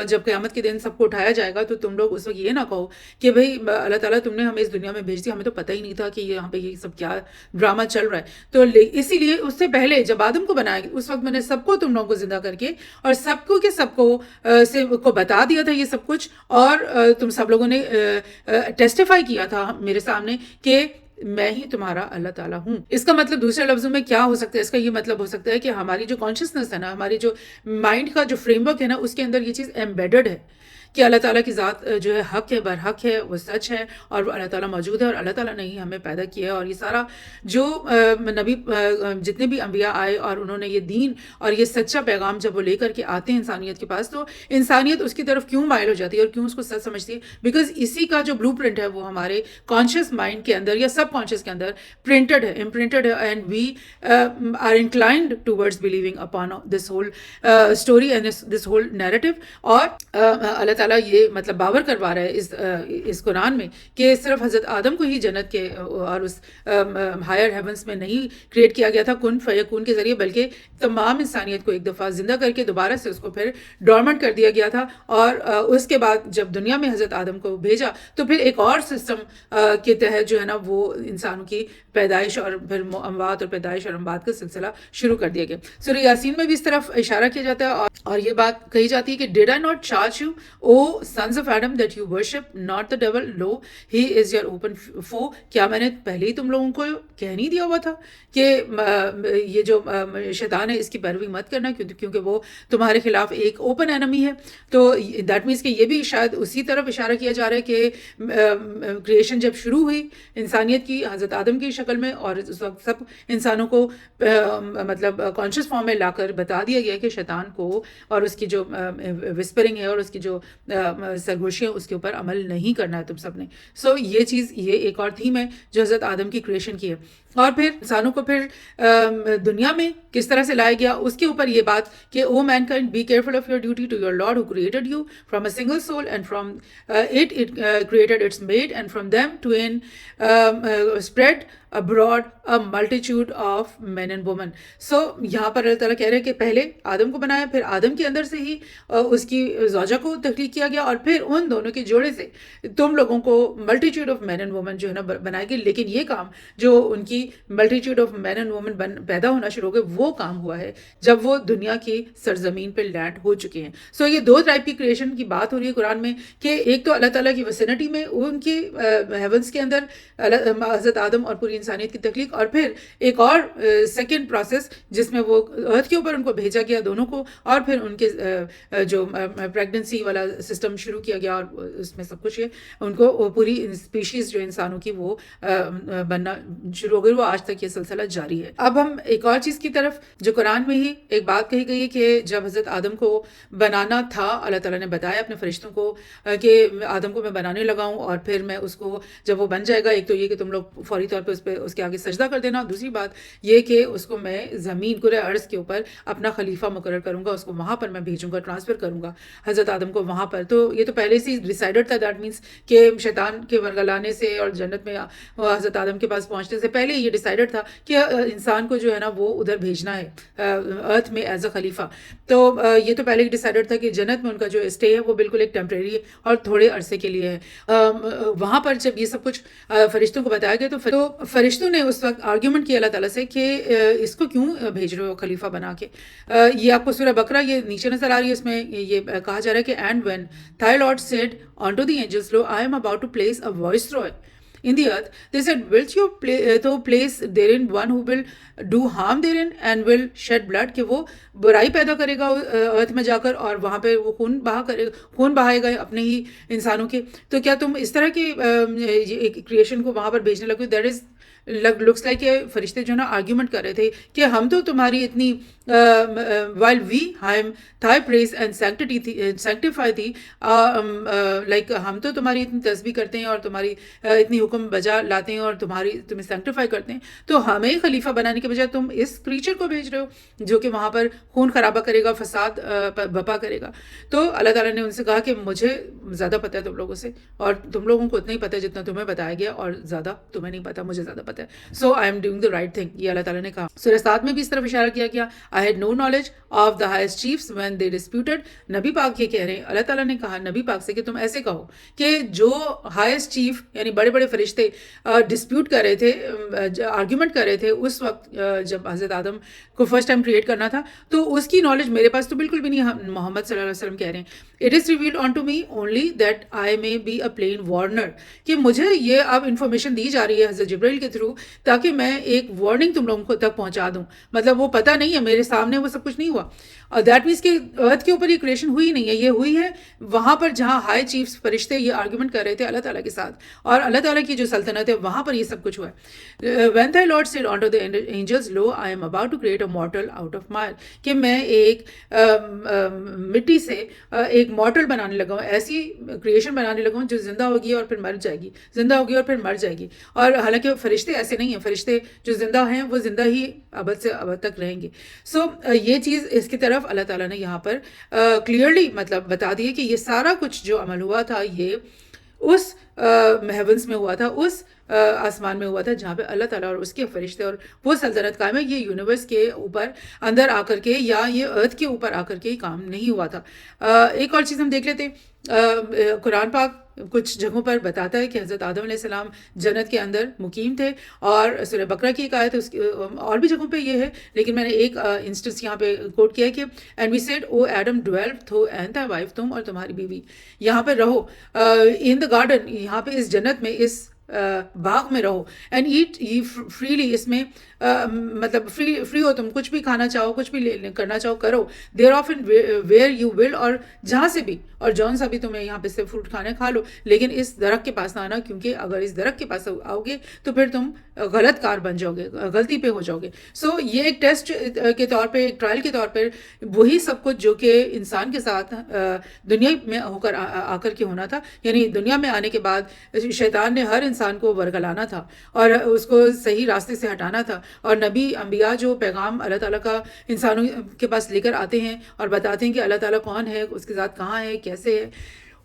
جب قیامت کے دن سب کو اٹھایا جائے گا تو تم لوگ اس وقت یہ نہ کہو کہ بھئی اللہ تعالیٰ تم نے ہمیں اس دنیا میں بھیج دیا, ہمیں تو پتہ ہی نہیں تھا کہ یہاں پہ یہ سب کیا ڈرامہ چل رہا ہے. تو اسی لیے اس سے پہلے جب آدم کو بنایا اس وقت میں نے سب کو تم لوگوں کو زندہ کر کے اور سب کو بتا دیا تھا یہ سب کچھ, اور تم سب لوگوں نے ٹیسٹیفائی کیا تھا میرے سامنے کہ میں ہی تمہارا اللہ تعالیٰ ہوں. اس کا مطلب دوسرے لفظوں میں کیا ہو سکتا ہے؟ اس کا یہ مطلب ہو سکتا ہے کہ ہماری جو کانشیسنس ہے نا, ہماری جو مائنڈ کا جو فریم ورک ہے نا, اس کے اندر یہ چیز ایمبیڈڈ ہے کہ اللہ تعالیٰ کی ذات جو ہے حق ہے, برحق ہے, وہ سچ ہے, اور وہ اللہ تعالیٰ موجود ہے, اور اللہ تعالیٰ نے ہی ہمیں پیدا کیا ہے. اور یہ سارا جو نبی جتنے بھی انبیاء آئے اور انہوں نے یہ دین اور یہ سچا پیغام جب وہ لے کر کے آتے ہیں انسانیت کے پاس, تو انسانیت اس کی طرف کیوں مائل ہو جاتی ہے اور کیوں اس کو سچ سمجھتی ہے؟ بیکاز اسی کا جو بلو پرنٹ ہے وہ ہمارے کانشیس مائنڈ کے اندر یا سب کانشیس کے اندر پرنٹڈ ہے, امپرنٹڈ ہے, and we are inclined towards believing upon this whole story and this whole narrative. اور اللہ تعالیٰ یہ مطلب باور کروا رہا ہے اس قرآن میں کہ صرف حضرت آدم کو ہی جنت کے اور اس ہائر ہیونس میں نہیں کریٹ کیا گیا تھا کن فیکون کے ذریعے, بلکہ تمام انسانیت کو ایک دفعہ زندہ کر کے دوبارہ سے اس کو پھر ڈورمنٹ کر دیا گیا تھا. اور اس کے بعد جب دنیا میں حضرت آدم کو بھیجا تو پھر ایک اور سسٹم کے تحت جو ہے نا وہ انسانوں کی پیدائش اور پھر اموات اور پیدائش اور اموات کا سلسلہ شروع کر دیا گیا. سورہ یاسین میں بھی اس طرف اشارہ کیا جاتا ہے, اور یہ بات کہی جاتی ہے کہ did I not charge you O sons of Adam that you worship not the devil, lo he is your open foe. کیا میں نے پہلے ہی تم لوگوں کو کہہ نہیں دیا ہوا تھا کہ یہ جو شیطان ہے اس کی پیروی مت کرنا, کیونکہ وہ تمہارے خلاف ایک اوپن اینمی ہے. تو دیٹ مینس کہ یہ بھی شاید اسی طرف اشارہ کیا جا رہا ہے کہ کریشن جب شروع ہوئی انسانیت کی حضرت آدم کی شکل میں, اور اس وقت سب انسانوں کو مطلب کانشیس فارم میں لا کر بتا دیا گیا کہ شیطان کو اور اس کی جو وسپرنگ ہے اور اس کی جو سرگوشیاں اس کے اوپر عمل نہیں کرنا ہے تم سب نے. سو یہ چیز, یہ ایک اور تھیم ہے جو حضرت آدم کی کریشن کی ہے. اور پھر انسانوں کو پھر دنیا میں کس طرح سے لایا گیا اس کے اوپر یہ بات کہ O mankind be careful of your duty to your Lord who created you from a single soul and from it created its mate and from them twain spread abroad a multitude of men and women. So یہاں پر اللہ تعالیٰ کہہ رہے ہیں کہ پہلے آدم کو بنایا, پھر آدم کے اندر سے ہی اس کی زوجہ کو تخلیق کیا گیا, اور پھر ان دونوں کے جوڑے سے تم لوگوں کو multitude of men and women جو ہے نا بنائے گئے. لیکن یہ کام جو ان کی multitude of men and women پیدا ہونا شروع ہو گئے, وہ کام ہوا ہے جب وہ دنیا کی سرزمین پہ لینڈ ہو چکے ہیں. سو یہ دو ٹائپ کی کریشن کی بات ہو رہی ہے قرآن میں, کہ ایک تو اللہ تعالیٰ کی وسینٹی میں ان کی ہیونس کے اندر حضرت آدم اور پوری انسانیت کی تخلیق, اور پھر ایک اور سیکنڈ پروسیس جس میں وہ ارتھ کے اوپر ان کو بھیجا گیا دونوں کو, اور پھر ان کے جو پریگننسی والا سسٹم شروع کیا گیا, اور اس میں سب کچھ ان کو پوری اسپیشیز جو انسانوں کی وہ بننا شروع ہو گئی. وہ آج تک یہ سلسلہ جاری ہے. اب ہم ایک اور چیز کی طرف, جو قرآن میں ہی ایک بات کہی گئی ہے کہ جب حضرت آدم کو بنانا تھا, اللہ تعالیٰ نے بتایا اپنے فرشتوں کو کہ آدم کو میں بنانے لگا ہوں, اور پھر میں اس کو جب وہ بن جائے گا, ایک تو یہ کہ تم لوگ فوری طور پہ اس کے آگے سجدہ کر دینا, دوسری بات یہ کہ اس کو میں زمین کرۂ ارض کے اوپر اپنا خلیفہ مقرر کروں گا, اس کو وہاں پر میں بھیجوں گا, ٹرانسفر کروں گا حضرت آدم کو وہاں پر. تو یہ تو پہلے سے ڈیسائیڈڈ تھا. دیٹ مینس کہ شیطان کے ورگلانے سے اور جنت میں حضرت آدم کے پاس پہنچنے سے پہلے یہ ڈیسائیڈڈ تھا کہ انسان کو جو ہے نا وہ ادھر بھیجنا ہے ارتھ میں ایز اے خلیفہ. تو یہ تو پہلے ہی ڈیسائیڈڈ تھا کہ جنت میں ان کا جو اسٹے ہے وہ بالکل ایک ٹیمپریری اور تھوڑے عرصے کے لیے ہے. وہاں پر جب یہ سب کچھ فرشتوں کو بتایا گیا تو فرشتوں نے اس وقت آرگیومنٹ کیا اللہ تعالیٰ سے کہ اس کو کیوں بھیج رہے ہو خلیفہ بنا کے. یہ آپ کو سورہ بقرہ یہ نیچے نظر آ رہی ہے, اس میں یہ کہا جا رہا ہے کہ and when thy Lord said unto the angels, lo I am about to place a viceroy in the earth, they said, wilt you place therein one who will do harm therein and will shed blood, کہ وہ برائی پیدا کرے گا ارتھ میں جا کر اور وہاں پہ وہ خون بہائے گا اپنے ہی انسانوں کے. تو کیا تم اس طرح کی کریشن کو وہاں پر بھیجنے لگے؟ دیٹ از لکس لائک کہ فرشتے جو نا آرگیومنٹ کر رہے تھے کہ ہم تو تمہاری اتنی while we him thy praise and sanctify thee, like ہم تو تمہاری اتنی تسبیح کرتے ہیں اور تمہاری اتنی حکم بجا لاتے ہیں اور تمہیں سینکٹیفائی کرتے ہیں, تو ہمیں خلیفہ بنانے کے بجائے تم اس کریچر کو بھیج رہے ہو جو کہ وہاں پر خون خرابہ کرے گا, فساد بپا کرے گا. تو اللہ تعالیٰ نے ان سے کہا کہ مجھے زیادہ پتہ ہے تم لوگوں سے, اور تم لوگوں کو اتنا ہی پتہ ہے جتنا تمہیں بتایا گیا, اور زیادہ تمہیں نہیں پتہ, مجھے زیادہ پتہ ہے. So I am doing the right thing, یہ اللہ تعالیٰ نے کہا. سورہ 7 میں بھی اس طرف اشارہ کیا گیا, I had no knowledge of the highest chiefs when they disputed. نبی پاک یہ کہہ رہے ہیں, اللہ تعالیٰ نے کہا نبی پاک سے کہ تم ایسے کہو کہ جو ہائیسٹ چیف یعنی بڑے بڑے فرشتے ڈسپیوٹ کر رہے تھے, آرگیومنٹ کر رہے تھے اس وقت جب حضرت آدم کو فرسٹ ٹائم کریٹ کرنا تھا, تو اس کی نالج میرے پاس تو بالکل بھی نہیں. محمد صلی اللہ علیہ وسلم کہہ رہے ہیں, it is revealed on to me only that I may be a plain warner, کہ مجھے یہ اب انفارمیشن دی جا رہی ہے حضرت جبرائیل کے تھرو تاکہ میں ایک وارننگ تم لوگوں کو تک پہنچا دوں. مطلب وہ پتہ نہیں ہے, میرے سامنے وہ سب کچھ نہیں ہوا. دیٹ مینس کہ ارتھ کے اوپر یہ کریشن ہوئی نہیں ہے, یہ ہوئی ہے وہاں پر جہاں ہائی چیفس فرشتے یہ آرگیومنٹ کر رہے تھے اللہ تعالیٰ کے ساتھ, اور اللہ تعالیٰ کی جو سلطنت ہے وہاں پر یہ سب کچھ ہوا ہے. When thy Lord said unto the angels, lo, I am about to create a mortal out of mire, کہ میں ایک مٹی سے ایک مورٹل بنانے لگا ہوں, ایسی کریشن بنانے لگا ہوں جو زندہ ہوگی اور پھر مر جائے گی, زندہ ہوگی اور پھر مر جائے گی. اور حالانکہ فرشتے ایسے نہیں ہیں, فرشتے جو زندہ ہیں وہ زندہ ہی ابد سے ابد تک رہیں گے. سو یہ چیز اس کی طرف اللہ تعالیٰ نے یہاں پر کلیئرلی مطلب بتا دی کہ یہ سارا کچھ جو عمل ہوا تھا یہ اس ہیونس میں ہوا تھا, اس آسمان میں ہوا تھا جہاں پہ اللہ تعالیٰ اور اس کے فرشتے اور وہ سلطنت قائم ہے. یہ یونیورس کے اوپر اندر آ کر کے یا یہ ارتھ کے اوپر آ کر کے کام نہیں ہوا تھا. ایک اور چیز ہم دیکھ لیتے, قرآن پاک کچھ جگہوں پر بتاتا ہے کہ حضرت آدم علیہ السلام جنت کے اندر مقیم تھے, اور سورہ بقرہ کی ایک آیت ہے, اس کی اور بھی جگہوں پہ یہ ہے, لیکن میں نے ایک انسٹنس یہاں پہ کوٹ کیا ہے کہ and we said O Adam dwell thou and thy wife, تم اور تمہاری بیوی یہاں پہ رہو ان دا گارڈن, یہاں پہ اس جنت میں اس باغ میں رہو, اینڈ ایٹ فریلی, اس میں مطلب فری ہو, تم کچھ بھی کھانا چاہو, کچھ بھی کرنا چاہو کرو, دیر of in where you will, اور جہاں سے بھی اور جون سا بھی تمہیں یہاں پہ سے فروٹ کھانا کھا لو, لیکن اس درخت کے پاس نہ آنا, کیونکہ اگر اس درخت کے پاس آؤ گے تو پھر تم غلط کار بن جاؤ گے, غلطی پہ ہو جاؤ گے. سو یہ ایک ٹیسٹ کے طور پہ, ایک ٹرائل کے طور پر وہی سب کچھ جو کہ انسان کے ساتھ دنیا میں ہو کر آ کر کے ہونا تھا, یعنی دنیا میں آنے کے بعد شیطان نے ہر انسان کو ورگلانا تھا اور اس کو صحیح راستے سے ہٹانا تھا, اور نبی انبیاء جو پیغام اللہ تعالیٰ کا انسانوں کے پاس لے کر آتے ہیں اور بتاتے ہیں کہ اللہ تعالیٰ کون ہے, اس کے ذات کہاں ہے, کیسے ہے,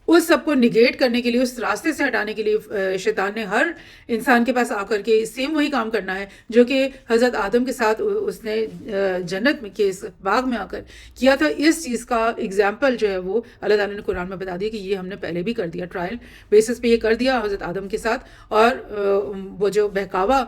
اس سب کو نگیٹ کرنے کے لیے, اس راستے سے ہٹانے کے لیے شیطان نے ہر انسان کے پاس آ کر کے سیم وہی کام کرنا ہے جو کہ حضرت آدم کے ساتھ اس نے جنت میں کے اس باغ میں آ کر کیا تھا. اس چیز کا اگزامپل جو ہے وہ اللہ تعالیٰ نے قرآن میں بتا دیا کہ یہ ہم نے پہلے بھی کر دیا, ٹرائل بیسس پہ یہ کر دیا حضرت آدم کے ساتھ. اور وہ جو بہکاوا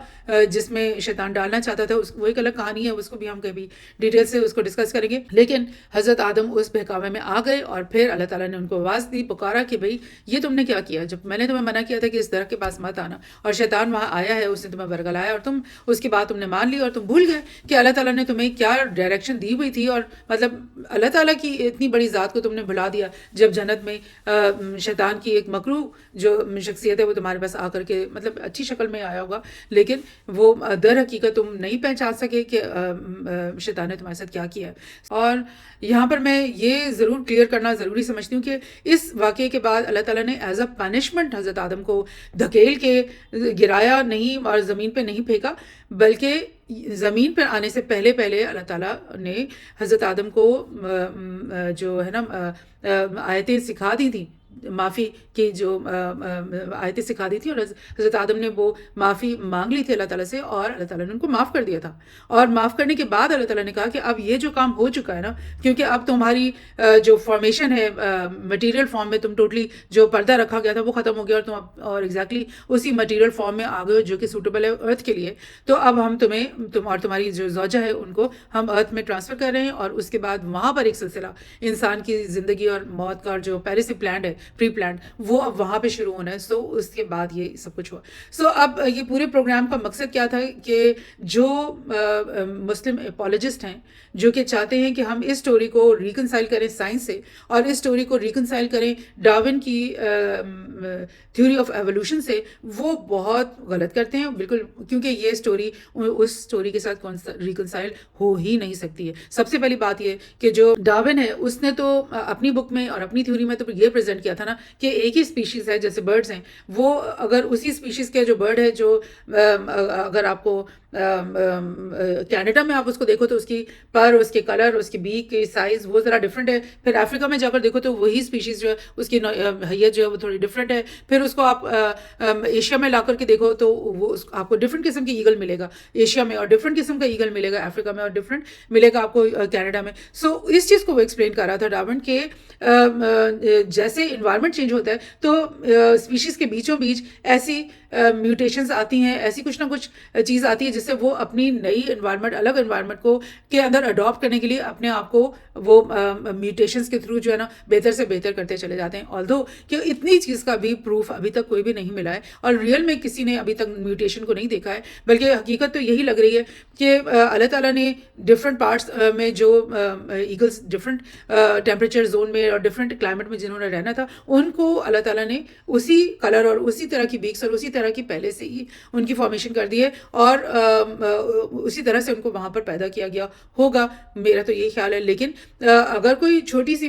جس میں شیطان ڈالنا چاہتا تھا وہ ایک الگ کہانی ہے, اس کو بھی ہم کبھی ڈیٹیل سے اس کو ڈسکس کریں گے. لیکن حضرت آدم اس بہکاوے میں آ گئے اور پھر اللہ تعالیٰ نے ان کو آواز دی, کہ بھئی یہ تم نے کیا کیا, جب میں نے تمہیں منع کیا تھا کہ اس درخت کے پاس مت آنا, اور شیطان وہاں آیا ہے, اس نے تمہیں ورگلایا اور تم اس کی بات تم نے مان لی اور تم بھول گئے کہ اللہ تعالیٰ نے تمہیں کیا ڈائریکشن دی ہوئی تھی, اور مطلب اللہ تعالیٰ کی اتنی بڑی ذات کو تم نے بھلا دیا جب جنت میں شیطان کی ایک مکروہ جو شخصیت ہے وہ تمہارے پاس آ کر کے مطلب اچھی شکل میں آیا ہوگا, لیکن وہ در حقیقت تم نہیں پہچان سکے کہ شیطان نے تمہارے ساتھ کیا کیا ہے. اور یہاں پر میں یہ ضرور کلیئر کرنا ضروری سمجھتی ہوں کہ اس واقعے کے بعد اللہ تعالیٰ نے ایز اے پنشمنٹ حضرت آدم کو دھکیل کے گرایا نہیں اور زمین پہ نہیں پھینکا, بلکہ زمین پر آنے سے پہلے اللہ تعالیٰ نے حضرت آدم کو جو ہے نا آیتیں سکھا دی تھیں, معافی کی جو آیتیں سکھا دی تھی, اور حضرت آدم نے وہ معافی مانگ لی تھی اللہ تعالیٰ سے, اور اللہ تعالیٰ نے ان کو معاف کر دیا تھا. اور معاف کرنے کے بعد اللہ تعالیٰ نے کہا کہ اب یہ جو کام ہو چکا ہے نا, کیونکہ اب تمہاری جو فارمیشن ہے مٹیریل فارم میں, تم ٹوٹلی جو پردہ رکھا گیا تھا وہ ختم ہو گیا, اور تم اور ایگزیکٹلی اسی مٹیریل فارم میں آ گئے جو کہ سوٹیبل ہے ارتھ کے لیے. تو اب ہم تم اور تمہاری جو زوجہ ہے ان کو ہم ارتھ میں ٹرانسفر کر رہے ہیں, اور اس کے بعد وہاں پر ایک سلسلہ انسان کی زندگی اور موت کا جو پیرسی پلانڈ ہے پری پلانڈ، وہ اب وہاں پہ شروع ہونا ہے. سو اس کے بعد یہ سب کچھ ہوا. سو اب یہ پورے پروگرام کا مقصد کیا تھا کہ جو مسلم اپولوجسٹ ہیں جو کہ چاہتے ہیں کہ ہم اس اسٹوری کو ریکنسائل کریں سائنس سے اور اس اسٹوری کو ریکنسائل کریں ڈارون کی تھیوری آف ایوولوشن سے، وہ بہت غلط کرتے ہیں بالکل، کیونکہ یہ اسٹوری اس اسٹوری کے ساتھ ریکنسائل ہو ہی نہیں سکتی ہے. سب سے پہلی بات یہ کہ جو ڈارون ہے اس نے تو اپنی بک میں اور اپنی تھیوری میں تو یہ پریزنٹ کیا تھا نا کہ ایک ہی اسپیشیز ہے، جیسے برڈز ہیں، وہ اگر اسی اسپیشیز کے جو برڈ ہے جو اگر آپ کو کینیڈا میں آپ اس کو دیکھو تو اس کی پر، اس کے کلر، اس کی بیک کی سائز وہ ذرا ڈفرینٹ ہے. پھر افریقہ میں جا کر دیکھو تو وہی اسپیشیز جو ہے اس کی حیت جو ہے وہ تھوڑی ڈفرینٹ ہے. پھر اس کو آپ ایشیا میں لا کر کے دیکھو تو وہ آپ کو ڈفرینٹ قسم کی ایگل ملے گا ایشیا میں، اور ڈفرینٹ قسم کا ایگل ملے گا افریقہ میں، اور ڈفرینٹ ملے گا آپ کو کینیڈا میں. سو اس چیز کو وہ ایکسپلین کر رہا تھا ڈارون کہ جیسے انوائرمنٹ چینج ہوتا ہے تو اسپیشیز کے بیچوں بیچ ایسی میوٹیشنز آتی ہیں، ایسی کچھ نہ کچھ چیز آتی ہے جس سے وہ اپنی نئی انوائرمنٹ، الگ انوائرمنٹ کو کے اندر اڈاپٹ کرنے کے لیے اپنے آپ کو وہ میوٹیشنز کے تھرو جو ہے نا بہتر سے بہتر کرتے چلے جاتے ہیں. آلدو کہ اتنی چیز کا بھی پروف ابھی تک کوئی بھی نہیں ملا ہے اور ریئل میں کسی نے ابھی تک میوٹیشن کو نہیں دیکھا ہے، بلکہ حقیقت تو یہی لگ رہی ہے کہ اللہ تعالیٰ نے ڈفرینٹ پارٹس میں جو ایگلس ڈفرینٹ ٹیمپریچر زون میں اور ڈفرینٹ کلائمیٹ میں جنہوں نے رہنا تھا ان کو اللہ تعالیٰ نے اسی کلر اور اسی طرح کی بیکس اور اسی طرح کی پہلے سے ہی ان کی فارمیشن کر دی ہے اور اسی طرح سے ان کو وہاں پر پیدا کیا گیا ہوگا، میرا تو یہی خیال ہے. لیکن اگر کوئی چھوٹی سی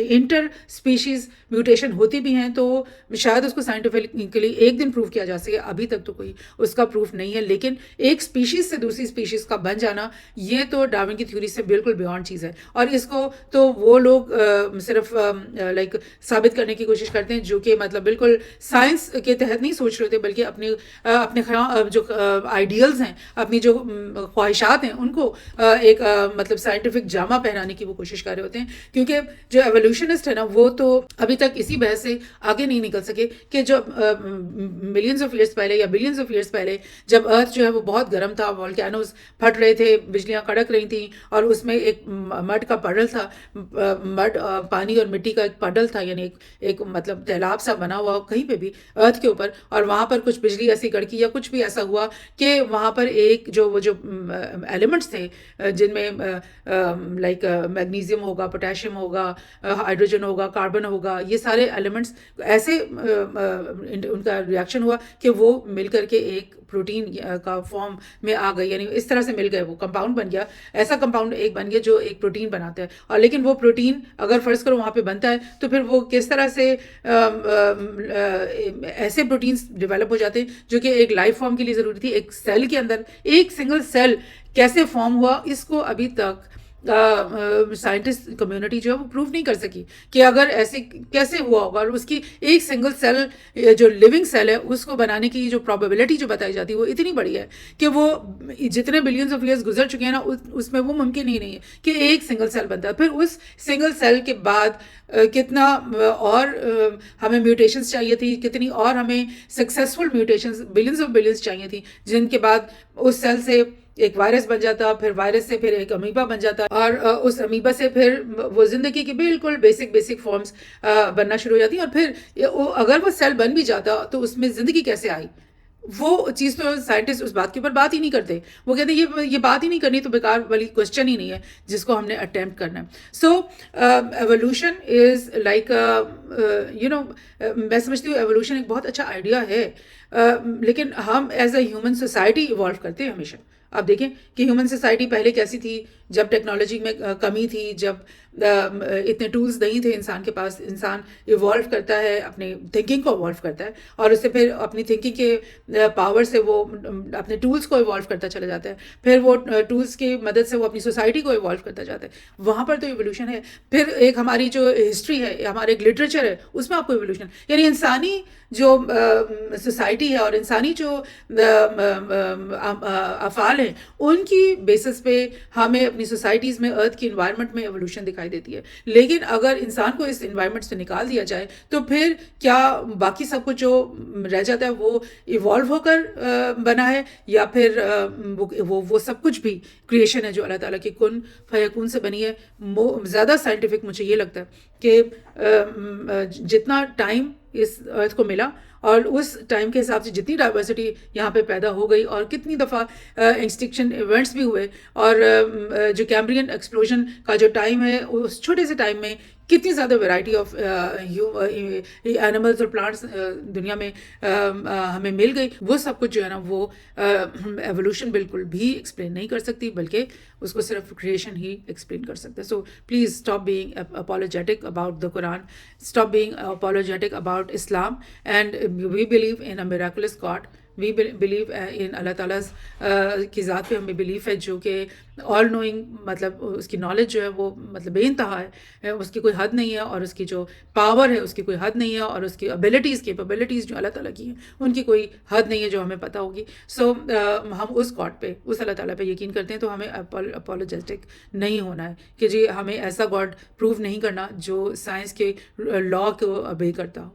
انٹر اسپیشیز میوٹیشن ہوتی بھی ہیں تو شاید اس کو سائنٹیفکلی ایک دن پروف کیا جا سکے، ابھی تک تو کوئی اس کا پروف نہیں ہے. لیکن ایک اسپیشیز سے دوسری اسپیشیز کا بن جانا یہ تو ڈارون کی تھیوری سے بالکل بیونڈ چیز ہے، اور اس کو تو وہ لوگ صرف لائک ثابت کرنے کی کوشش کرتے ہیں جو کہ مطلب بالکل سائنس کے تحت نہیں سوچ رہے ہوتے، بلکہ اپنے جو آئیڈیلز ہیں، اپنی جو خواہشات ہیں ان کو ایک مطلب سائنٹیفک جامہ پہنانے کی وہ کوشش کر رہے ہوتے ہیں. کیونکہ جو ایولیوشنسٹ ہے نا وہ تو ابھی تک اسی بحث سے آگے نہیں نکل سکے کہ جب ملینز آف ایئرس پہلے یا بلینز آف ایئرس پہلے جب ارتھ جو ہے وہ بہت گرم تھا، والکینوز پھٹ رہے تھے، بجلیاں کڑک رہی تھیں، اور اس میں ایک مڈ کا پڈل تھا، مڈ پانی اور مٹی کا ایک پڈل تھا، یعنی ایک مطلب تیلاب سا بنا ہوا کہیں پہ بھی ارتھ کے اوپر، اور وہاں پر کچھ بجلی ایسی کڑکی یا کچھ بھی ایسا ہوا کہ وہاں پر ایک وہ جو ایلیمنٹس تھے جن میں لائک میگنیزیم ہوگا، پوٹیشیم ہوگا، ہائیڈروجن ہوگا، کاربن ہوگا، یہ سارے ایلیمنٹس ایسے ان کا ریاکشن ہوا کہ وہ مل کر کے ایک پروٹین کا فارم میں آ گئی، یعنی اس طرح سے مل گئے، وہ کمپاؤنڈ بن گیا، ایسا کمپاؤنڈ ایک بن گیا جو ایک پروٹین بناتا ہے. اور لیکن وہ پروٹین اگر فرض کرو وہاں پہ بنتا ہے تو پھر وہ کس طرح سے ایسے پروٹینز ڈیولپ ہو جاتے ہیں جو کہ ایک لائف فارم کے لیے ضروری تھی. ایک سیل کے اندر ایک سنگل سیل کیسے فارم ہوا، اس کو ابھی تک سائنٹسٹ کمیونٹی جو ہے وہ پروف نہیں کر سکی کہ اگر ایسے کیسے ہوا ہوگا. اور اس کی ایک سنگل سیل جو لیونگ سیل ہے اس کو بنانے کی جو پرابیبلٹی جو بتائی جاتی ہے وہ اتنی بڑی ہے کہ وہ جتنے بلینز آف ایئرس گزر چکے ہیں نا اس میں وہ ممکن ہی نہیں ہے کہ ایک سنگل سیل بنتا ہے. پھر اس سنگل سیل کے بعد کتنا اور ہمیں میوٹیشنز چاہیے تھی، کتنی اور ہمیں successful mutations billions of billions چاہیے تھی، جن کے بعد اس سیل سے ایک وائرس بن جاتا، پھر وائرس سے پھر ایک امیبا بن جاتا، اور اس امیبا سے پھر وہ زندگی کی بالکل بیسک فارمز بننا شروع ہو جاتی ہیں. اور پھر اگر وہ سیل بن بھی جاتا تو اس میں زندگی کیسے آئی، وہ چیز تو سائنٹسٹ اس بات کے اوپر بات ہی نہیں کرتے. وہ کہتے ہیں یہ بات ہی نہیں کرنی تو بیکار والی کوشچن ہی نہیں ہے جس کو ہم نے اٹیمپٹ کرنا ہے. سو ایولیوشن از لائک میں سمجھتی ہوں ایولیوشن ایک بہت اچھا آئیڈیا ہے، لیکن ہم as a human society evolve کرتے ہیں ہمیشہ. آپ دیکھیں کہ ہیومن سوسائٹی پہلے کیسی تھی، جب ٹیکنالوجی میں کمی تھی، جب اتنے ٹولز نہیں تھے انسان کے پاس. انسان ایوالو کرتا ہے، اپنے تھنکنگ کو ایوالو کرتا ہے، اور اس سے پھر اپنی تھنکنگ کے پاور سے وہ اپنے ٹولز کو ایوالو کرتا چلا جاتا ہے. پھر وہ ٹولز کی مدد سے وہ اپنی سوسائٹی کو ایوالو کرتا جاتا ہے. وہاں پر تو ایولیوشن ہے. پھر ایک ہماری جو ہسٹری ہے، ہمارا ایک لٹریچر ہے، اس میں آپ کو ایولیوشن، یعنی انسانی جو سوسائٹی سوسائٹی ہے اور انسانی جو افعال ہیں ان کی بیسس پہ ہمیں اپنی سوسائٹیز میں ارتھ کی انوائرمنٹ میں ایولیوشن دکھائی دیتی ہے. لیکن اگر انسان کو اس انوائرمنٹ سے نکال دیا جائے تو پھر کیا باقی سب کچھ جو رہ جاتا ہے وہ ایوالو ہو کر بنا ہے یا پھر وہ سب کچھ بھی کریشن ہے جو اللہ تعالیٰ کی کن فیکون سے بنی ہے. زیادہ سائنٹیفک مجھے یہ لگتا ہے کہ جتنا ٹائم اس ارتھ کو ملا اور اس ٹائم کے حساب سے جتنی ڈائیورسٹی یہاں پہ پیدا ہو گئی اور کتنی دفعہ ایکسٹنکشن ایونٹس بھی ہوئے اور جو کیمبرین ایکسپلوژن کا جو ٹائم ہے اس چھوٹے سے ٹائم میں کتنی زیادہ ویرائٹی آف اینیملز اور پلانٹس دنیا میں ہمیں مل گئی. وہ سب کچھ جو ہے نا وہ ایولیوشن بالکل بھی ایکسپلین نہیں کر سکتی بلکہ اس کو صرف کریشن ہی ایکسپلین کر سکتے. So please stop being apologetic about the Quran, stop being apologetic about Islam, and we believe in a miraculous God. We believe in اللہ تعالیٰ کی ذات پہ ہمیں بلیف ہے جو کہ آل نوئنگ, مطلب اس کی نالج جو ہے وہ مطلب بے انتہا ہے, اس کی کوئی حد نہیں ہے اور اس کی جو پاور ہے اس کی کوئی حد نہیں ہے اور اس کی ابیلٹیز کیپیبلٹیز جو اللہ تعالیٰ کی ہیں ان کی کوئی حد نہیں ہے جو ہمیں پتہ ہوگی. سو ہم اس گاڈ پہ, اس اللہ تعالیٰ پہ یقین کرتے ہیں, تو ہمیں اپالوجیسٹک نہیں ہونا ہے کہ جی ہمیں ایسا گاڈ پروو نہیں کرنا جو سائنس کے لا کو obey کرتا ہو.